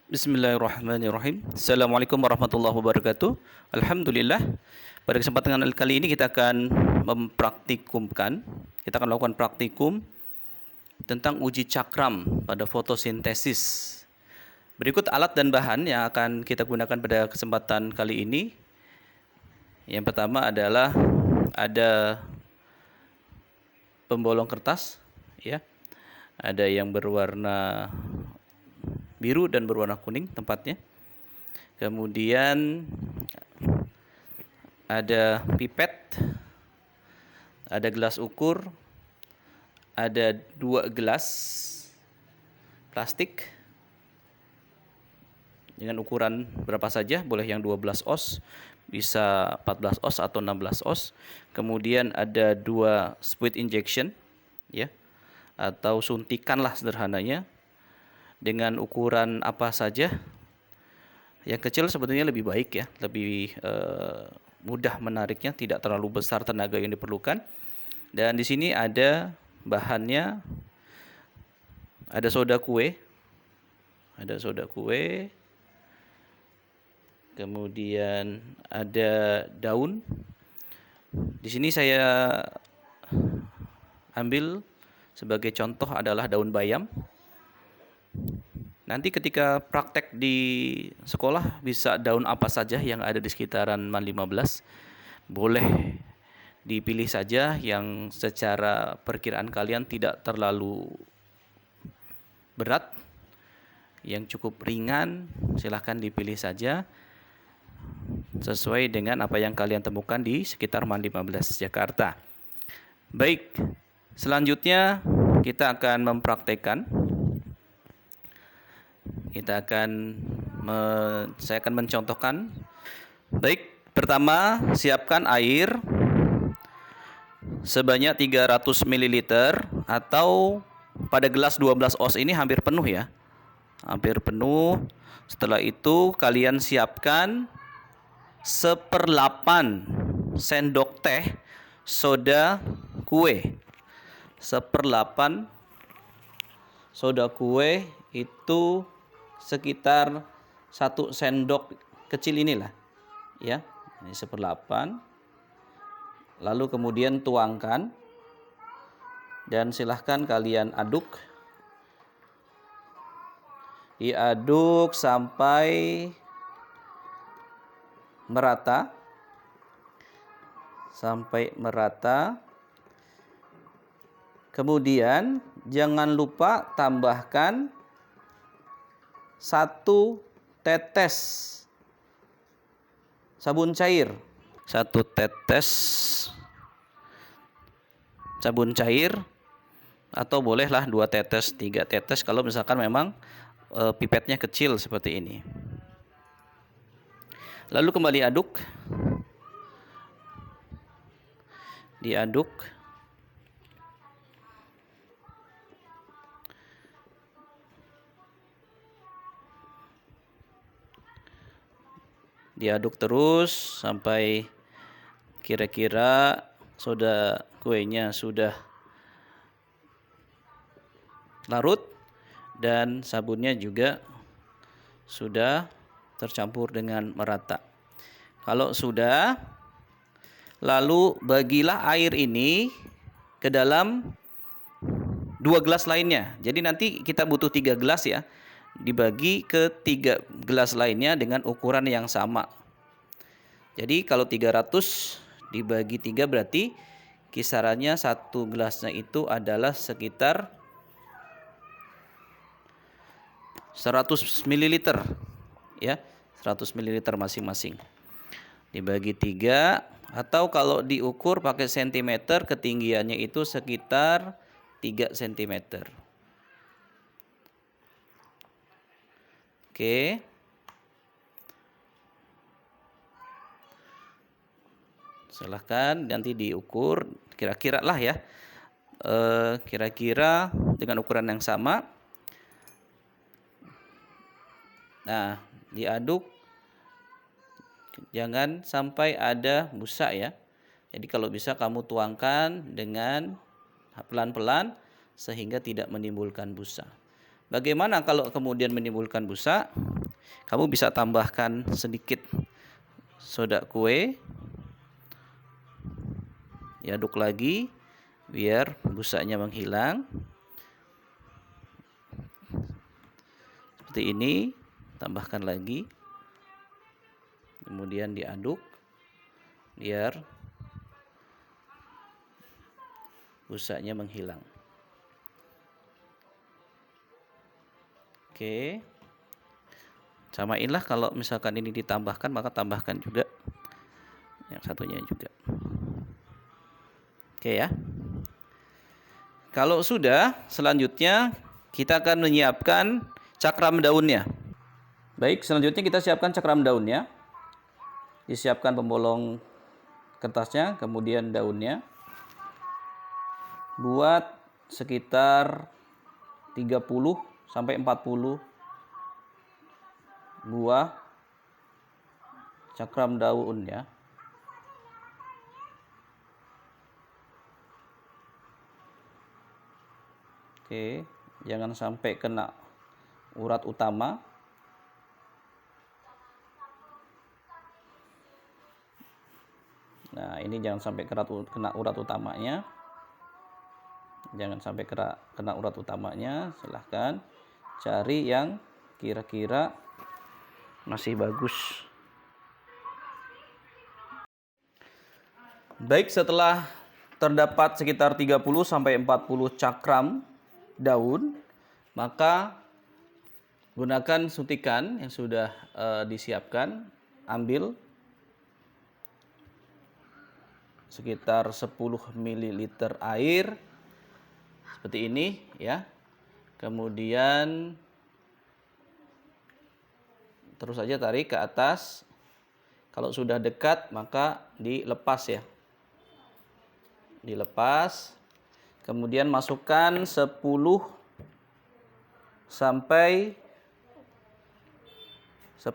Bismillahirrahmanirrahim. Assalamualaikum warahmatullahi wabarakatuh. Alhamdulillah. Pada kesempatan kali ini kita akan melakukan praktikum tentang uji cakram pada fotosintesis. Berikut alat dan bahan yang akan kita gunakan pada kesempatan kali ini. Yang pertama adalah ada pembolong kertas, ya. Ada yang berwarna biru dan berwarna kuning tempatnya. Kemudian ada pipet, ada gelas ukur, ada 2 gelas plastik dengan ukuran berapa saja, boleh yang 12 oz, bisa 14 oz atau 16 oz. Kemudian ada 2 spuit injection, ya, atau suntikan lah sederhananya, dengan ukuran apa saja. Yang kecil sebetulnya lebih baik, ya, lebih mudah menariknya, tidak terlalu besar tenaga yang diperlukan. Dan di sini ada bahannya, ada soda kue, kemudian ada daun. Di sini saya ambil sebagai contoh adalah daun bayam. Nanti ketika praktek di sekolah bisa daun apa saja yang ada di sekitaran MAN 15. Boleh dipilih saja yang secara perkiraan kalian tidak terlalu berat, yang cukup ringan, silahkan dipilih saja sesuai dengan apa yang kalian temukan di sekitar MAN 15 Jakarta. Baik, selanjutnya kita akan mempraktekkan. Saya akan mencontohkan. Baik, pertama siapkan air sebanyak 300 ml atau pada gelas 12 oz ini hampir penuh, ya. Hampir penuh. Setelah itu kalian siapkan 1/8 sendok teh soda kue. 1/8 soda kue itu sekitar 1 sendok kecil inilah, ya. Ini 1/8. Lalu kemudian tuangkan dan silahkan kalian aduk. Diaduk sampai merata. Kemudian jangan lupa tambahkan 1 tetes sabun cair. 1 tetes sabun cair, atau bolehlah 2 tetes, 3 tetes kalau misalkan memang pipetnya kecil seperti ini. Lalu kembali aduk. Diaduk. Diaduk terus sampai kira-kira soda kuenya sudah larut dan sabunnya juga sudah tercampur dengan merata. Kalau sudah, lalu bagilah air ini ke dalam 2 gelas lainnya. Jadi nanti kita butuh 3 gelas, ya. Dibagi ke 3 gelas lainnya dengan ukuran yang sama. Jadi kalau 300 dibagi 3 berarti kisarannya 1 gelasnya itu adalah sekitar 100 ml, ya. 100 ml masing-masing. Dibagi 3, atau kalau diukur pakai sentimeter, ketinggiannya itu sekitar 3 cm. Oke. Silahkan nanti diukur kira-kira lah, ya. Kira-kira dengan ukuran yang sama. Nah, diaduk. Jangan sampai ada busa, ya. Jadi kalau bisa kamu tuangkan dengan pelan-pelan sehingga tidak menimbulkan busa. Bagaimana kalau kemudian menimbulkan busa? Kamu bisa tambahkan sedikit soda kue, diaduk lagi biar busanya menghilang. Seperti ini, tambahkan lagi, kemudian diaduk biar busanya menghilang. Oke, samainlah. Kalau misalkan ini ditambahkan, maka tambahkan juga yang satunya juga. Oke ya. Kalau sudah, selanjutnya kita akan menyiapkan cakram daunnya. Baik, selanjutnya kita siapkan cakram daunnya. Disiapkan pembolong kertasnya, kemudian daunnya. Buat sekitar 30 sampai 40 buah cakram daun ya. Oke, jangan sampai kena urat utama. Nah, ini jangan sampai kena urat utamanya. Jangan sampai kena urat utamanya. Silahkan cari yang kira-kira masih bagus. Baik, setelah terdapat sekitar 30 sampai 40 cakram daun, maka gunakan suntikan yang sudah disiapkan. Ambil sekitar 10 ml air seperti ini ya. Kemudian terus saja tarik ke atas. Kalau sudah dekat maka dilepas ya. Dilepas. Kemudian masukkan 10 sampai 15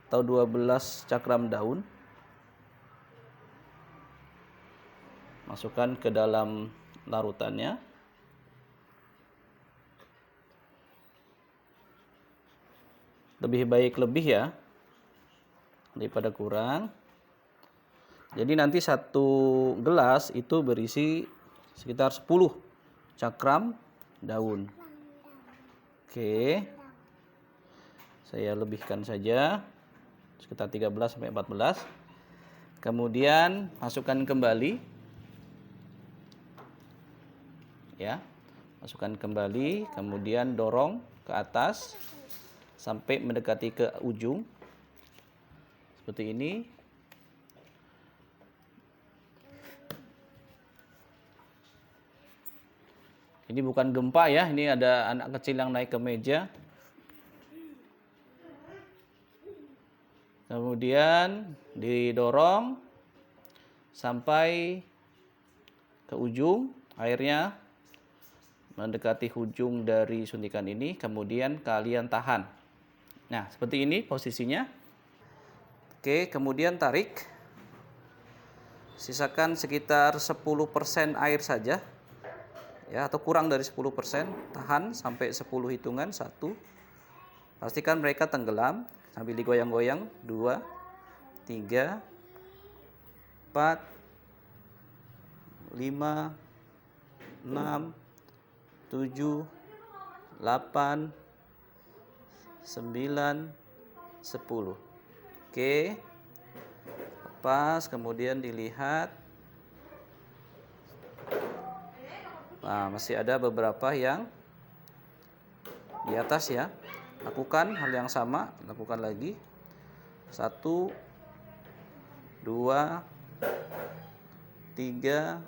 atau 12 cakram daun. Masukkan ke dalam larutannya. Lebih baik lebih ya, daripada kurang. Jadi nanti satu gelas itu berisi sekitar 10 cakram daun. Oke. Saya lebihkan saja sekitar 13 sampai 14. Kemudian masukkan kembali. Ya. Masukkan kembali, kemudian dorong ke atas sampai mendekati ke ujung. Seperti ini. Ini bukan gempa ya, ini ada anak kecil yang naik ke meja. Kemudian didorong sampai ke ujung, airnya mendekati ujung dari suntikan ini, kemudian kalian tahan. Nah, seperti ini posisinya. Oke, kemudian tarik. Sisakan sekitar 10% air saja. Ya, atau kurang dari 10%, tahan sampai 10 hitungan. 1, pastikan mereka tenggelam sambil digoyang-goyang. 2, 3, 4, 5, 6, 7, 8, 9, 10. Oke, lepas, kemudian dilihat. Nah, masih ada beberapa yang di atas ya. Lakukan hal yang sama, lakukan lagi. 1, 2, 3,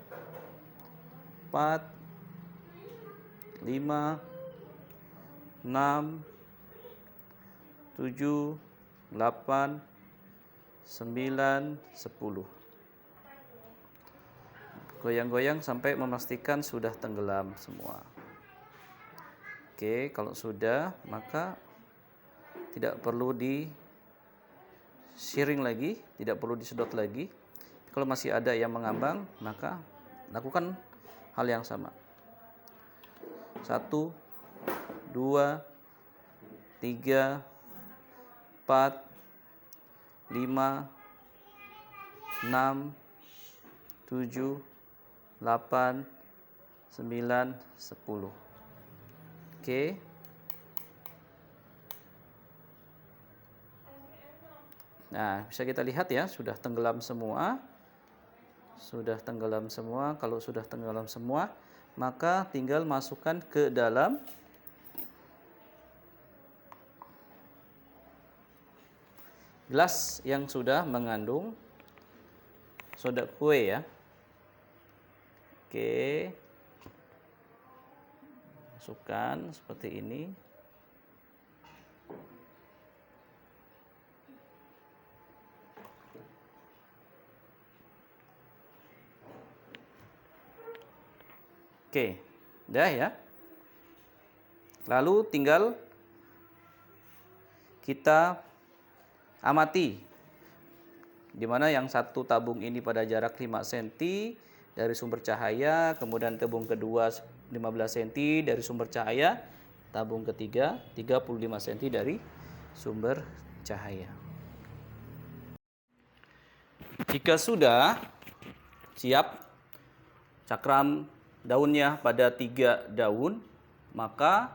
4, 5, 6, 7, 8, 9, 10. Goyang-goyang sampai memastikan sudah tenggelam semua. Oke, kalau sudah maka tidak perlu disiring lagi, tidak perlu disedot lagi. Kalau masih ada yang mengambang, maka lakukan hal yang sama. 1, 2, 3, 4, 5, 6, 7, 8, 9, 10. Oke. Nah, bisa kita lihat ya, sudah tenggelam semua. Sudah tenggelam semua. Kalau sudah tenggelam semua, maka tinggal masukkan ke dalam gelas yang sudah mengandung soda kue ya. Oke. Masukkan seperti ini. Oke, udah ya. Lalu tinggal kita amati, di mana yang satu tabung ini pada jarak 5 cm dari sumber cahaya, kemudian tabung kedua 15 cm dari sumber cahaya, tabung ketiga 35 cm dari sumber cahaya. Jika sudah siap cakram daunnya pada 3 daun, maka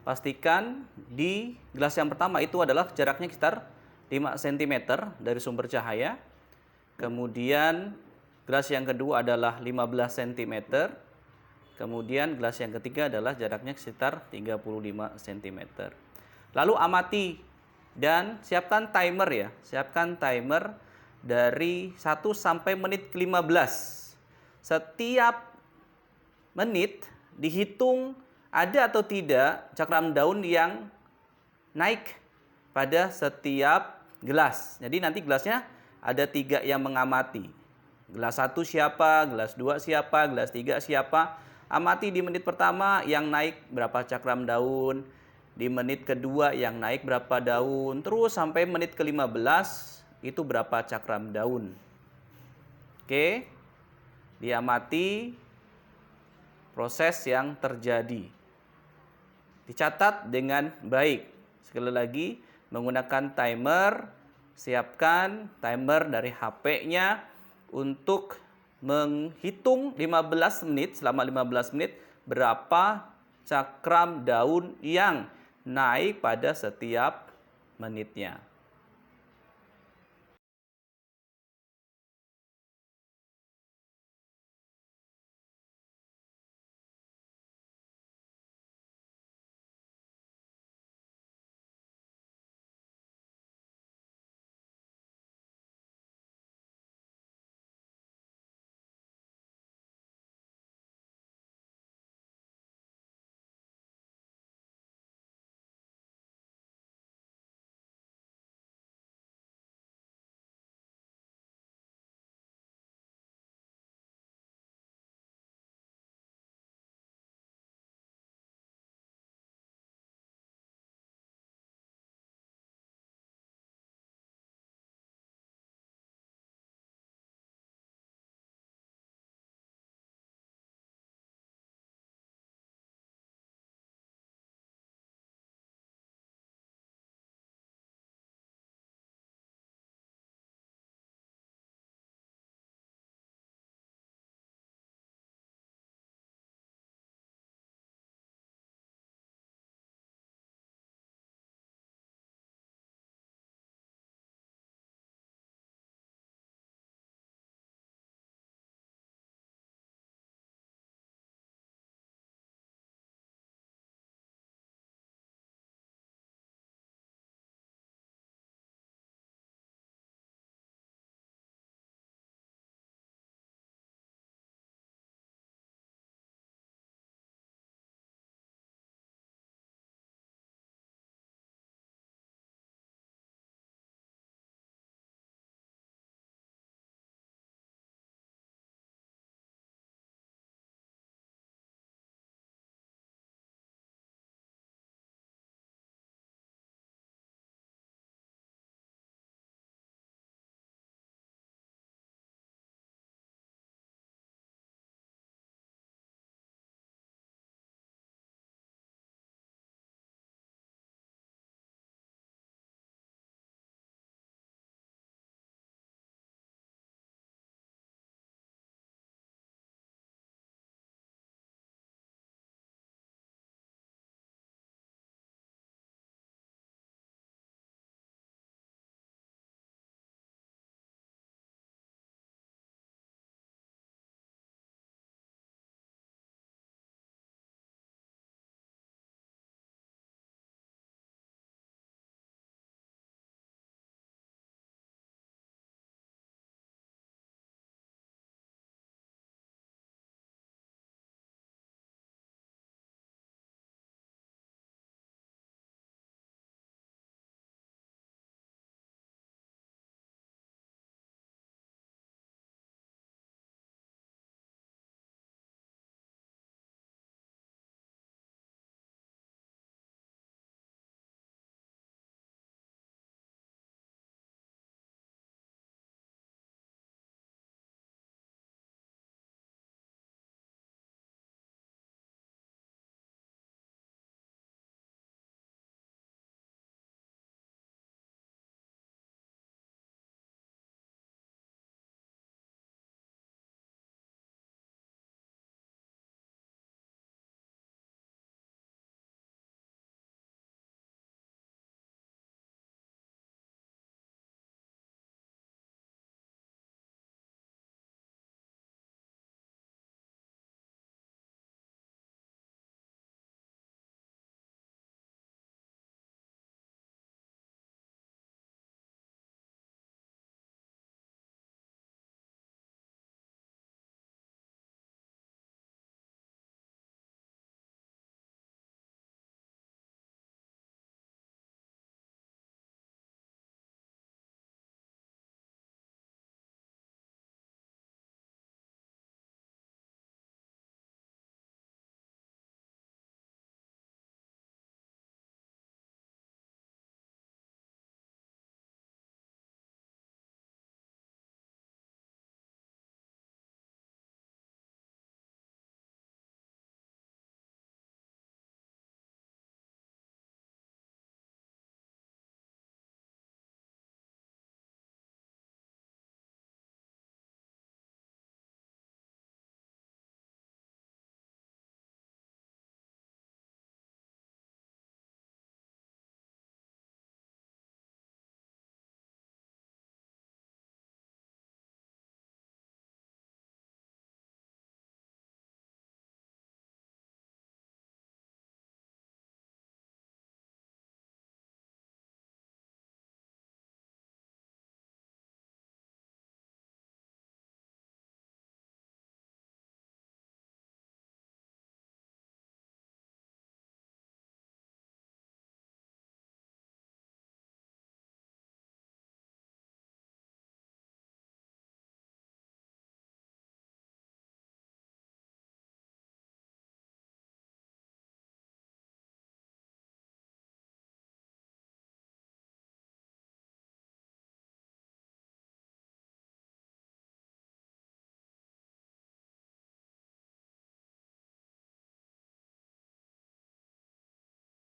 pastikan di gelas yang pertama itu adalah jaraknya sekitar 5 cm dari sumber cahaya. Kemudian gelas yang kedua adalah 15 cm. Kemudian gelas yang ketiga adalah jaraknya sekitar 35 cm. Lalu amati dan siapkan timer ya. Siapkan timer dari 1 sampai menit ke-15. Setiap menit dihitung ada atau tidak cakram daun yang naik pada setiap gelas. Jadi nanti gelasnya ada 3 yang mengamati. Gelas 1 siapa, gelas 2 siapa, gelas 3 siapa. Amati di menit pertama yang naik berapa cakram daun, di menit kedua yang naik berapa daun, terus sampai menit ke-15 itu berapa cakram daun. Oke, diamati proses yang terjadi. Dicatat dengan baik. Sekali lagi, menggunakan timer, siapkan timer dari HP-nya untuk menghitung 15 menit, selama 15 menit berapa cakram daun yang naik pada setiap menitnya.